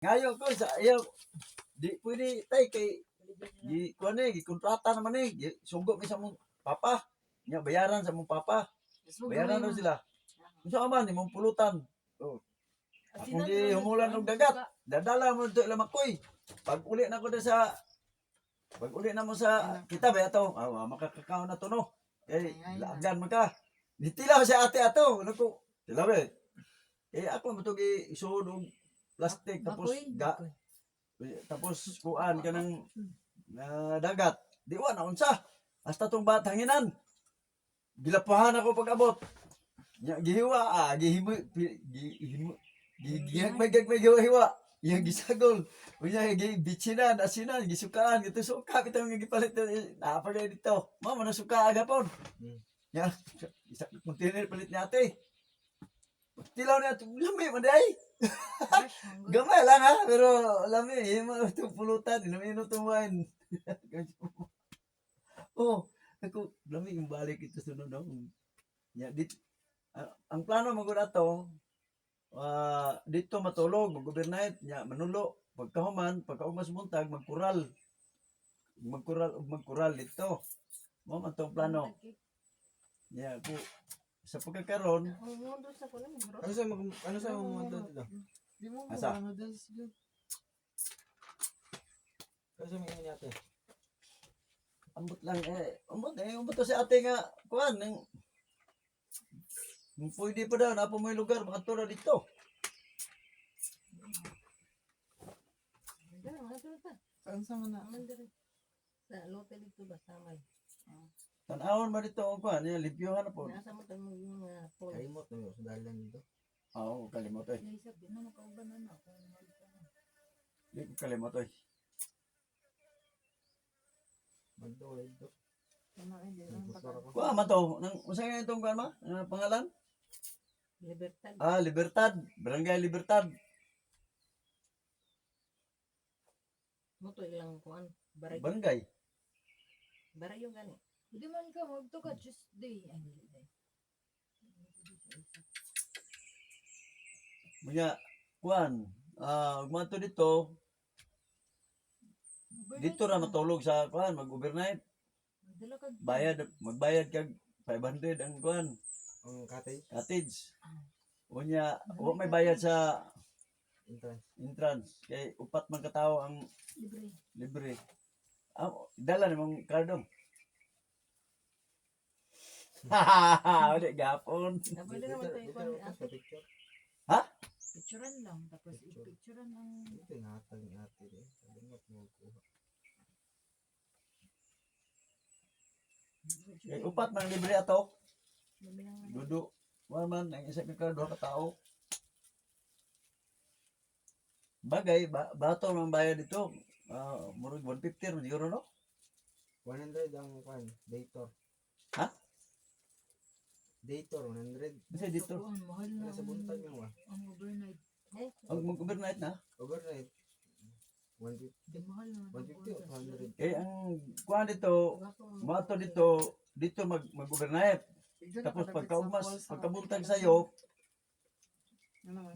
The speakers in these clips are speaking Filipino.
Ngayon ko sa iyo di pwede tay kay di kuan gi kontrata naman sugo mi sa mong papa. Nya bayaran sa mong papa. Bayaran daw sila. Unsa man imong pulutan? Oh. Kung di humulan og dagat, dadala mo dito Lamakoy. Pag uli na ko sa pag uli na mo sa kita ba ato? Makakakaon na to no. Eh lagan man ka. Ditilaw si ate ato. Ano ko? Tilaw eh. Eh ako mo to gi isuod og plastic tapos tapos kuan kanang dagat. Di wa na unsa. Hasta tong batanginan. Gilapahan ako pag abot. Gihiwa gihimo gihagmay hiwa. Yang gisagol. Unya gibitsinan, asinan, gisukaan, gito suka bitaw nga gipalit na pa dito. Mao man suka agapon. Ya, isa container palit ni ate. Tilaw na lami man day. Gamay lang ha, pero lami himo to pulutan, inumino to wine. Oh, ako lami yung balik ito sunod no. Ya, ang plano mo gud ato dito matulog, mag-overnight, nya manulo, pagkahuman, pagkaugmas buntag, magkural dito. Mo man tong plano. Nya ko sa pagkakaroon, Ano sa mga dito? asa? Ano sa mga natin? Ambot to si ate nga kuan ning pwede pa daw na po may lugar mga tura dito. Saan sa mga Sa lote dito ba samay? Tanawon ba dito ang kuan, limpyohan na po. Nasa mo tamo yung mga pool. kalimot na yun sa dalan dito? Oo, kalimot oy. Isip din na makauban na ako. Di ko kalimot oy. Magdawal dito. Kuha man to, nang unsa nga itong kuan ma? Pangalan? Libertad. Libertad, Barangay Libertad. Mo to ilang kuan. Baray. Barangay. Baray yung gani. Hindi man ka magtuka Tuesday. Ay, hindi. Mga kuan, magmanto dito, dito ra matulog sa kuan, mag-overnight. Magbayad kag 500 ang kuan, Ang cottage, cottage. Unya, wa may bayad sa entrance. entrance kay upat man katawo ang Libre. libre. Dala nimong kardong. Wala gapon. Pwede naman tayo Dito kuan ako ate. sa picture. Picturean lang. Tapos i-picturean ang... Ito yung hatag ni ate. Kalimot mo kuha. Kay upat man libre ato. Mabilang na. Dudu. Wa man ang isa ka kardong katawo. Bagay, bato ng bayad dito. Murag 150 ron siguro no? 100 ang kuan, dator. Ha? Dator 100. Kasi dito, Ang mahal na Nasa buntag yung ang overnight. ang mag-overnight na. overnight. 150. Di mahal na. 150 o 200. Eh, ang kuhan dito, mato dito mag-overnight. Tapos pagkabuntag sa'yo,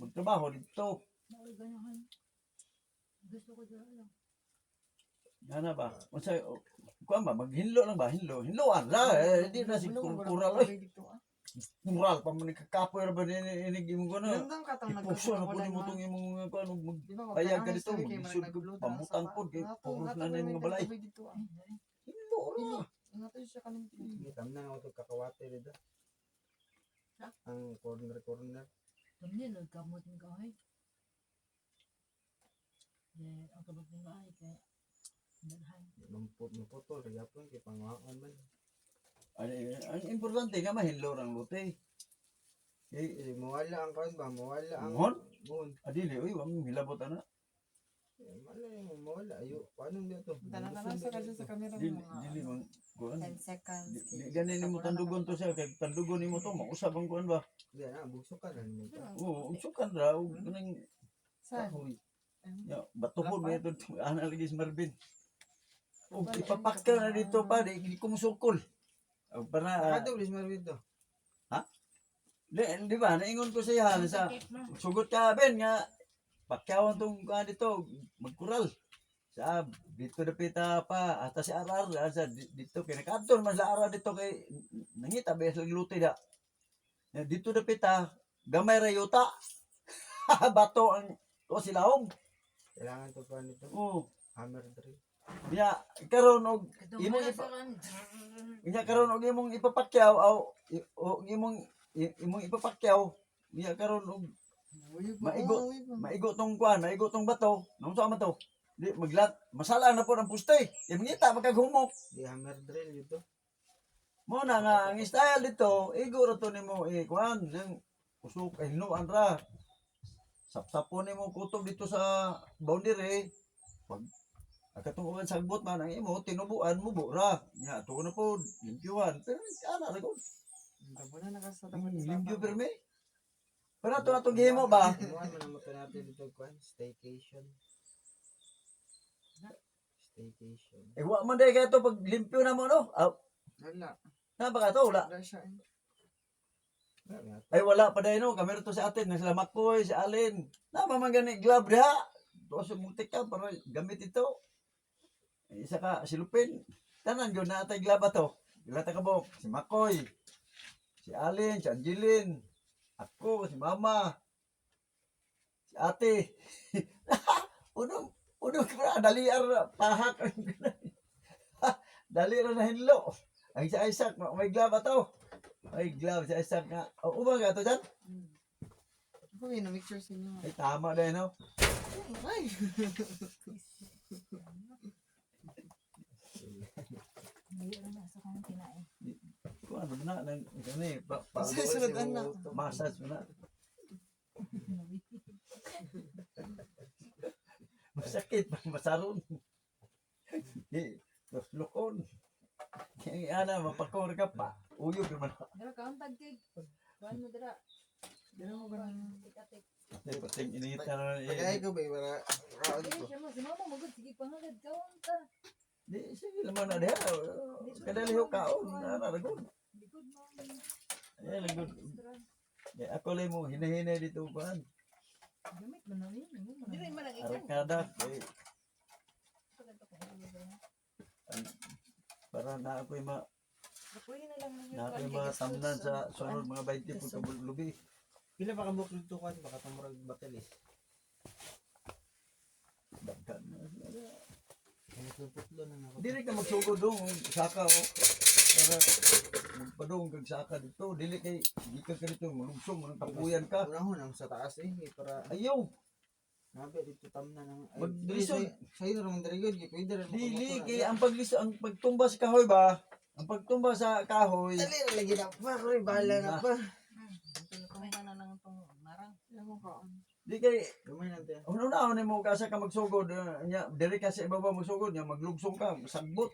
magtrabaho dito. Ay, ganyan. Gusto ko dyan lang. Ano ba? Unsa kuan ba maghinlo lang ba? Hinloan ra. Hindi na si kural oy. Mural pa man kakapoy ra ba ni imong kuno. Ipuso na pud mo tong imong kuan bayag ka dito. Isud ko pamutang pud kay puros na na imong balay. Hinlo ra. Tam na ako itong kakawate dito. Ang corner. Kami nagkamot ng kahoy. Ang kamot ng kahoy kaya naghay. Maputol. Yapon kay panguhaan man. Ang importante nga mahinlo rang lote. Mawala ang kaon ba? Mawala ang Mohon? mohon. Adili oy, wa mo hilabot ana. Mawala. Ayo. Paano dito? Sa camera Dili man kuan. 10 seconds. Di ganin nimo tandugon to siya kay tandugon nimo to mausab ang kuan ba. Hindi na. Bugso ka rin. Oo, sukan ra og kanang Saan? kahoy. Ya, batuhon mo ito, ana lagi si Marvin. O, ipapakta na dito pa, di ko musukol. Para, Nakadoblis mo dito. di ba, naingon ko sa iya, sa, sugot ka, Ben, nga, pakyawan tong kuan dito, magkural. Sa dito dapita pa ata si Arar sa dito kay nakadto man sa Arar dito kay nangita ba sa luti da. Dito dapita gamay ra yuta. Bato ang to silahom. Kailangan to pa nito. Oh, Hammer drill. biya karon og Imo imong sa kan. biya karon og imong ipapakyaw o imong ipapakyaw biya karon og maigo tong kuan, maigo tong bato. Nung sa man to? Di maglat, masala na po ng puste. Yung ngita magkaghumok. Di hammer drill ito. Mo na nga ang style dito, igo ra to nimo kuan nang usok ay hinuan ra. Sapsapon nimo kutob dito sa boundary. Pag akatong uban sagbot man ang imo tinubuan mo ra. Nya to na po limpyuhan. Pero ana ra gud. Tabo na nakasata Limpyo perme. Pero ato atong gihimo ba? Inuan mo na mo natin dito kuan, staycation. Staycation. Wa man day kay to pag limpyo na mo no. Wala. Na ba ka to wala? Wala siya. Ay wala pa dahil no, kamera to sa atin, nasa Makoy, sa Alin. Nama man gani glove diha. To sa multik ka para gamit ito. Isa ka silupin. Tanan gyud na atay glove to. Ilata ka bok, si Makoy, si Alin, si Angeline, ako, si Mama, si Ate. Unong ka daliar pahak. Daliar na hinlo. Ang sa Isaac, may glove to. Ay, glove sa Isaac nga. O, umang ka to dyan? Ako yun, na-mixture sa inyo. Ay, tama din, no? Ay! Hindi na nasa kong kinain. Kung ano na, gani, Sunod anak. massage mo na. Masakit, masaron. Terus lukon. Kaya ana, mapakor ka pa. Uyog naman. Dara kaon tagtig. Kuan mo dara. Dala mo ba ng... Tik-tik. Ay, pating initan na. Pagkaya ko ba para kaon ko. Siya mo si mama magud sige pangagad kaon ta. Di, sige naman na diha. Kadaliho kaon. Ana, lagon. Likod mo. Ay, lagon. Ako lang mo, hinahinay dito kuhan. Gamit man na ni. Dili man ang ikaw. Arkada. Para na ako'y Pwede na lang na ako'y matamnan sa sunod mga 20 po kabulubi. Pila pa ka bukod to kuan baka tumurag batel eh. Dagkan na. Ano sa putlo na ako. Dili ka magsugod dong saka o. Para magpadong kag saka dito. Dili kay di ka dito malugsong manang tapuyan ka. Unahon ang sa taas eh para Ayaw. nabi dito tamna ng Maglisod. Sa iyo naman diri gud pwede ra mo. Dili kay ang pagliso ang pagtumba sa kahoy ba? Ang pagtumba sa kahoy. Dali ra lagi na pa ko bahala na pa. Ito na lang itong marang. Dala mo kaon. Di kay Gamay na te. una-una mo kasa ka magsugod nya diri ka sa ibaba magsugod nya maglugsong ka sagbot.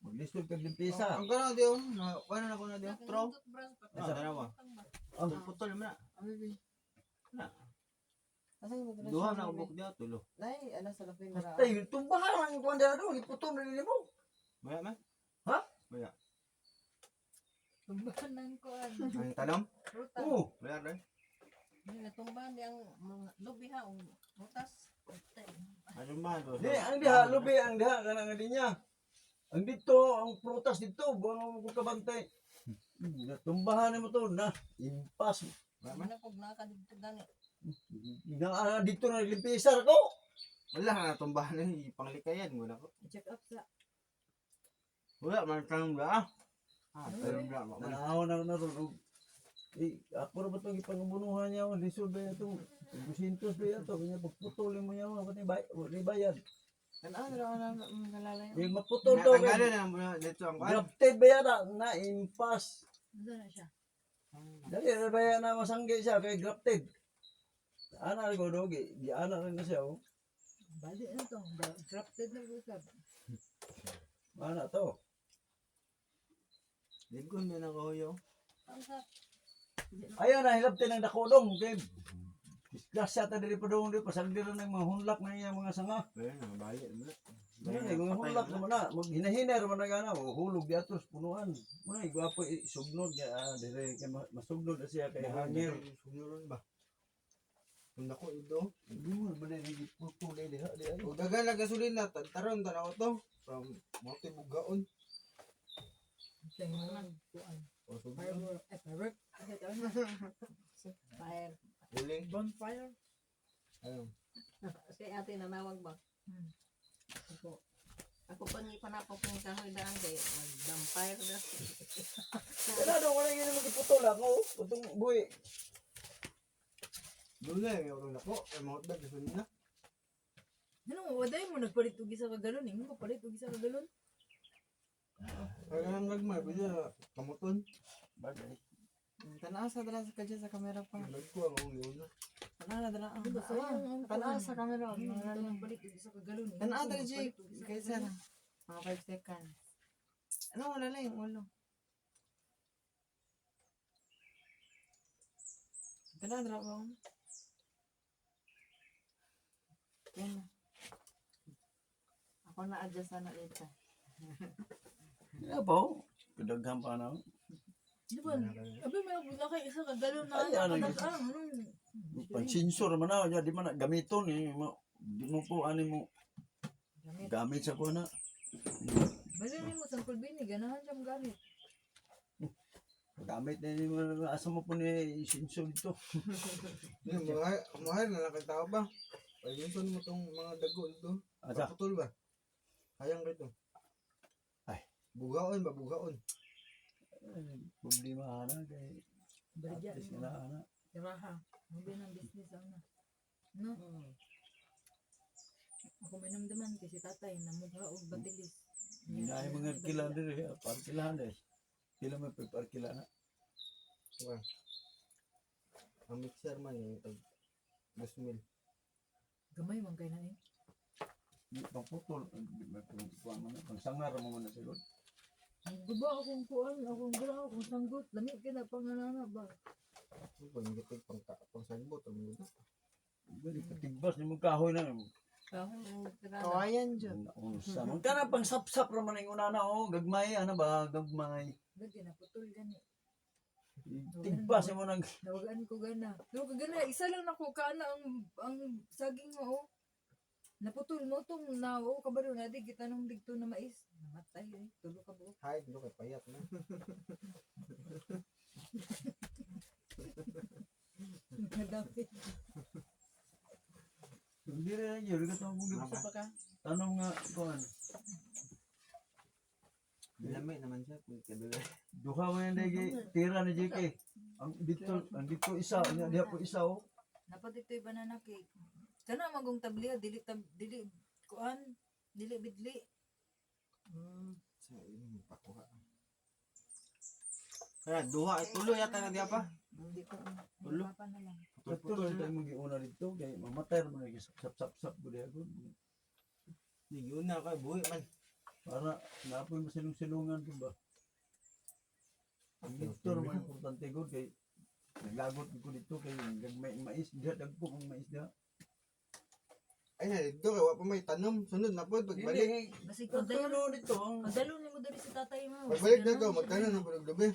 Maglisod kag limpisa. Ang gano dio, kuan na ko na dio. Tro. Asa? Dalawa. Ang Putol mo na. Ang baby. Na. Asan mo dala Duha siya, na baby? ubok dia tulo. Nay, ano sa lapin na tay tumbahan ang kuan dala do iputom na nimo. Maya man. Ha? Maya. Tumbahan ng kuan. Ang tanom? Ruta. Oo. Maya rin. Natumbahan di ang mga lubi ha o butas. Ano ba do? Di ang diha lubi ang diha kana nga dinya. Ang dito ang prutas dito buang ko kabantay. Natumbahan mo to na impas. Mana kog nakadito gani. Na dito na limpisar ko. Wala na tumbahan ni panglikayan mo na ko. Check up sa. Wala man tanong ba? Pero wala mo. Nanahaw na ron. Ako na ba itong ipangabunuhan niya? Lisod ba ito? 200 ba ito? Kanya pagputulin mo niya. Pati bayad. Ano na nalalay? Yung maputol daw. Tanggalin na mo dito ang kuan. Grafted ba yan na impas. Ano na siya? Dali na ba yan na masanggi siya kay grafted. Ana ko dogi. Di ana rin na siya. Oh. Bali na to. Grafted na busab. Ana to. Digon mo na kahoyo. Ang sa Ayaw na hilabtin ng dakulong. Kay disgrasya ta diri pa doon. Pasagdi rin ng mga hunlak na niya mga sanga. Pero na bali mo na. Mga hunlak naman na. Hinahinay naman na gana. Hulog diatos punuan. Muna igwapo sugnod. Dire kay masugnod na siya kay hangir. Sunuron ba? Kung ako ito. Hindi mo naman nagigit putulay diha di ay. Kung dagan lang gasolina, taron tanaw to. From Monte Bugaon. Kaya nga kuan. O sugi. Firework. Firework. Fire. Uli. Bonfire. Ayun. Si ate nanawag ba? Ako pa ni panapok ng kahoy daan kay mag-vampire da. Kaya daw ko na yun magiputol ako. Utong buhi. Dula yung orang nako. Ay mga dag gasolina. Ano, waday mo nagpalit og isa ka galon, imo ko palit og isa ka galon. Kaya nga nagmay. Pwede kamuton. Bagay. Tanaw sa dala sa kadya sa kamera pa. Nagko ang ulo na. Tanaw na dala. Diba, sayang ang Tanaw kuan. sa kamera. Imo nagpalit og isa ka galon. Tanaw dala Jake. Kay sir. Mga 5 seconds. Ano wala lang yung ulo. Tanaw dala ba? Yan na. Ako na-adjust na dito. Yeah, po. Kadaghan pa na. Di ba? Abi may abot kay isa ka galon na Ay, ano yun? ano. Pag-sensor man na, di man na gamiton eh. Di mo po ani mo Gamit. gamit sa kuha na. Bali mo sa kulbini ganahan siya gamit. Gamit na ni mo asa mo po ni sensor dito. Yung mga na lang tao ba? Pag-inson mo tong mga dago ito. Asa? Paputol ba? Hayang rito. Ay. Bugaon ba? Bugaon. Problema na kay Baligya Artist mo. na ana. Tiraha. Mabi ng business ana. No. Ako may namdaman kasi tatay na mugha og batilis. Ginay mga kila diri, parkilahan dai. Kila man parkila na. Diba? Ang mixer man yung tag 2,000. Gamay man kay na eh. Di pang putol, kuha man pang sangar mo man na siguro. Guba akong kuan, akong gura, akong sanggot. Lami ka na panganana ba? Pag ngitig pang sagbot ang mga. Dili patigbas ni mo kahoy na. Kawayan dyan. Unsa man kana pang sapsap ra man ang una na oh, gagmay ana ba, gagmay. Gagi na putol gani. Tigbas mo nang Nawagaan ko gana. No kagana isa lang nako kana ang saging mo oh. Naputol mo tong nao kabalo na di kita nung digto na mais. Namatay eh. Tulo ka buok. Hay, dito kay payat na. Nadami. hindi rin yun, rin mo Isa pa ka? tanong nga kuan. Lamay naman siya. Kung kadula. Duha man dai tira ni JK. Ang dito isa, diha po isa oh. Dapat ito'y banana cake. Kana magong tabliya dili kuan dili bidli. Sa inyo pakuha. Kaya duha ay tulo yata na diya pa. Hindi ko Ulo? pa na lang. Putol tayo mo giuna dito kay mamatay mo na sap gud ako. Yun na kay buhi man. Para naapoy masilong-silungan ko ba. Ang dito man importante gud kay naglagot ko dito kay gagmay mais diha dagko ang mais diha. Ay na dito kay wa pa may tanom. Sunod na po pagbalik. Dili, Basi ang pagdalo tulo dito. pagdalo nimo diri si tatay mo. Pagbalik na to, magtanom ng paglubi.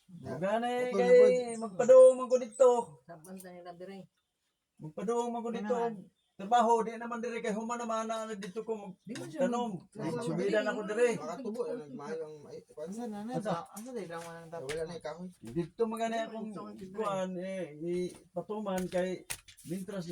Gane Putol na kay magpaduong man ko dito. Saban sa nila dire. Magpaduong man ko dito. Trabaho di naman dire kay human naman na dito ko Di man siya magtanom. mag- Subidan ako dire. Makatubo na nagmahayo ang mais. Asa na na? Asa dahil lang manang tapos? Wala na yung kahoy. Dito magana akong kuan ipatuman kay mintras